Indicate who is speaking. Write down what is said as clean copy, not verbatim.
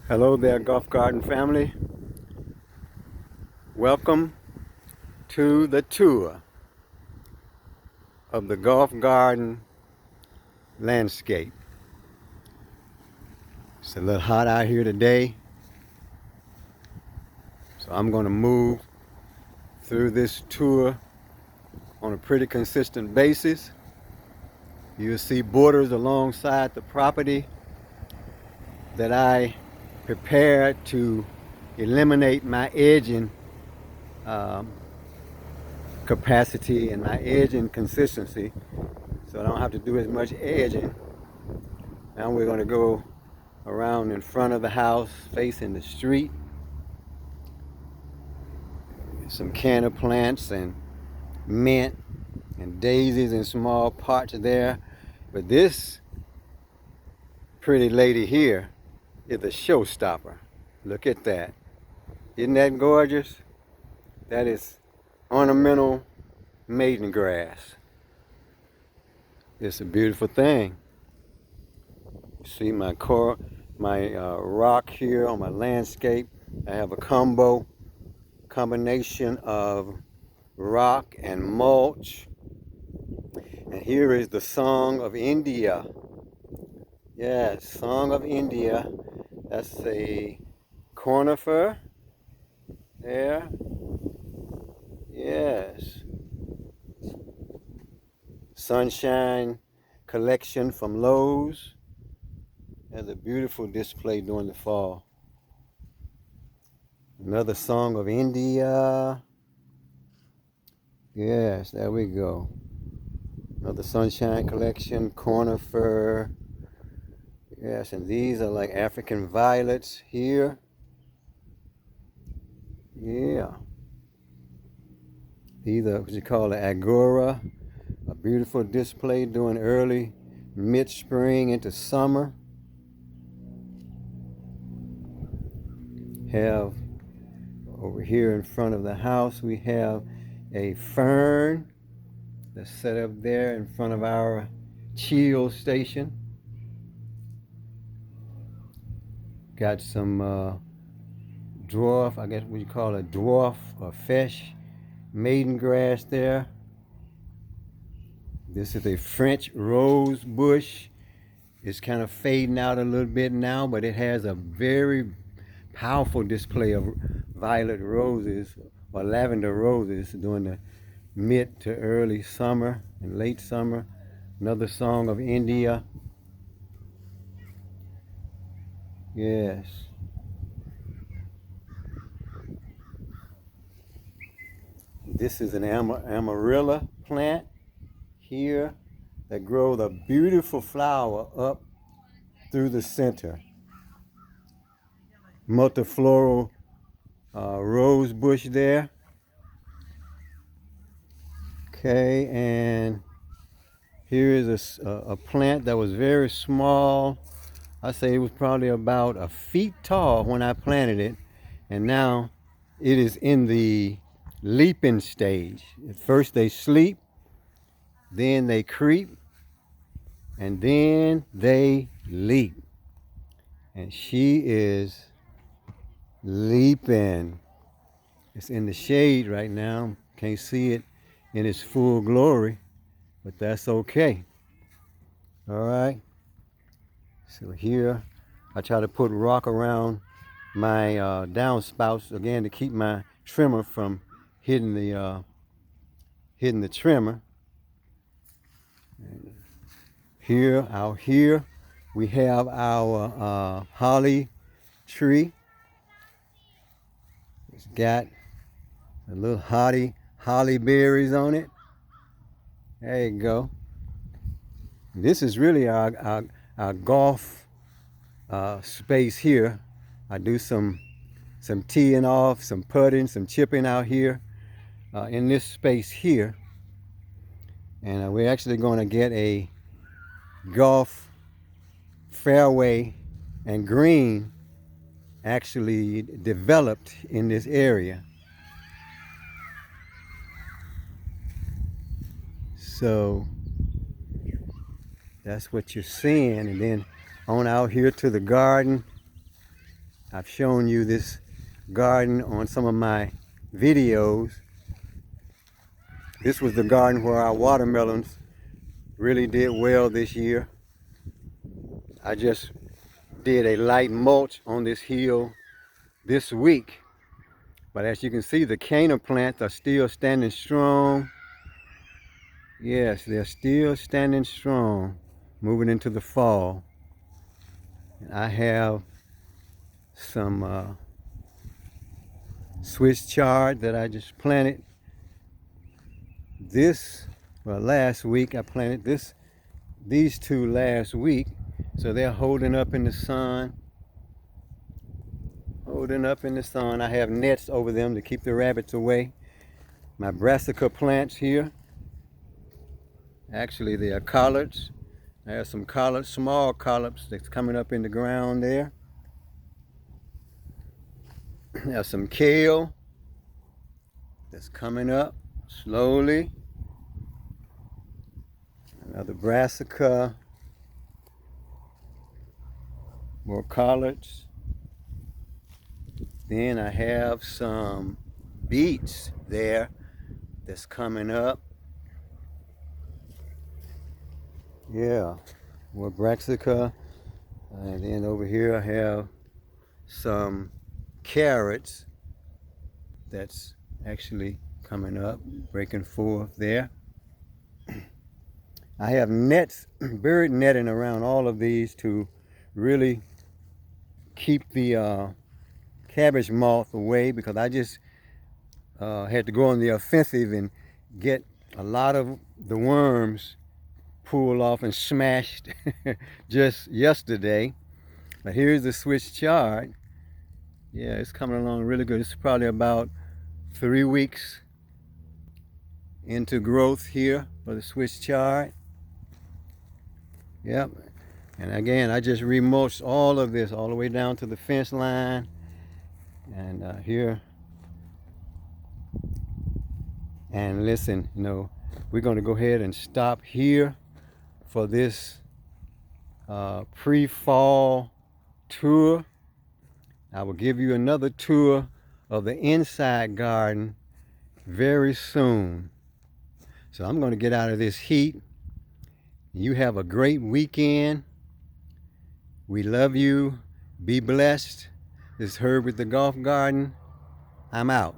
Speaker 1: Hello there, Golf Garden family. Welcome to the tour of the Golf Garden landscape. It's a little hot out here today, so I'm going to move through this tour on a pretty consistent basis. You'll see borders alongside the property that I prepared to eliminate my edging capacity and my edging consistency, so I don't have to do as much edging. Now we're going to go around in front of the house facing the street. Some canna plants and mint and daisies in small pots there. But this pretty lady here is a showstopper. Look at that. Isn't that gorgeous? That is ornamental maiden grass. It's a beautiful thing. See my rock here on my landscape. I have a combination of rock and mulch. And here is the Song of India. Yes, Song of India. That's a conifer there. Yes. Sunshine collection from Lowe's. Has a beautiful display during the fall. Another Song of India. Yes, there we go. Another Sunshine collection, conifer. Yes, and these are like African violets here. Yeah. These are what you call an agora. A beautiful display during early mid-spring into summer. Have over here in front of the house, we have a fern that's set up there in front of our chill station. Got some dwarf, I guess what you call a dwarf or fesh maiden grass there. This is a French rose bush. It's kind of fading out a little bit now, but it has a very powerful display of violet roses or lavender roses during the mid to early summer and late summer. Another Song of India. Yes. This is an amarilla plant here that grows a beautiful flower up through the center. Multifloral rose bush there. Okay, and here is a plant that was very small. I say it was probably about a feet tall when I planted it, and now it is in the leaping stage. At first they sleep, then they creep, and then they leap. And she is leaping. It's in the shade right now. Can't see it in its full glory, but that's okay. All right. So here, I try to put rock around my downspouts again to keep my trimmer from hitting the trimmer. And here, out here, we have our holly tree. It's got a little holly berries on it. There you go. This is really our golf space here. I do some teeing off, some putting, some chipping out here in this space here. And we're actually going to get a golf fairway and green actually developed in this area. So that's what you're seeing. And then on out here to the garden, I've shown you this garden on some of my videos. This was the garden where our watermelons really did well this year. I just did a light mulch on this hill this week. But as you can see, the canna plants are still standing strong. Yes, they're still standing strong, moving into the fall. And I have some Swiss chard that I just planted last week. I planted these two last week, so they're holding up in the sun. Holding up in the sun. I have nets over them to keep the rabbits away. My brassica plants here, actually they are collards. I have some collards, small collards that's coming up in the ground there. I have some kale that's coming up slowly. Another brassica. More collards. Then I have some beets there that's coming up. Yeah, more brassica. And then over here I have some carrots that's actually coming up, breaking forth there. I have nets, bird netting around all of these to really keep the cabbage moth away, because I just had to go on the offensive and get a lot of the worms pulled off and smashed just yesterday. But here's the Swiss chard. Yeah, it's coming along really good. It's probably about 3 weeks into growth here for the Swiss chard. Yep. And again, I just remulched all of this all the way down to the fence line. And here. And listen, we're going to go ahead and stop here for this pre-fall tour. I will give you another tour of the inside garden very soon. So I'm going to get out of this heat. You have a great weekend. We love you. Be blessed. This is Herb with the Golf Garden. I'm out.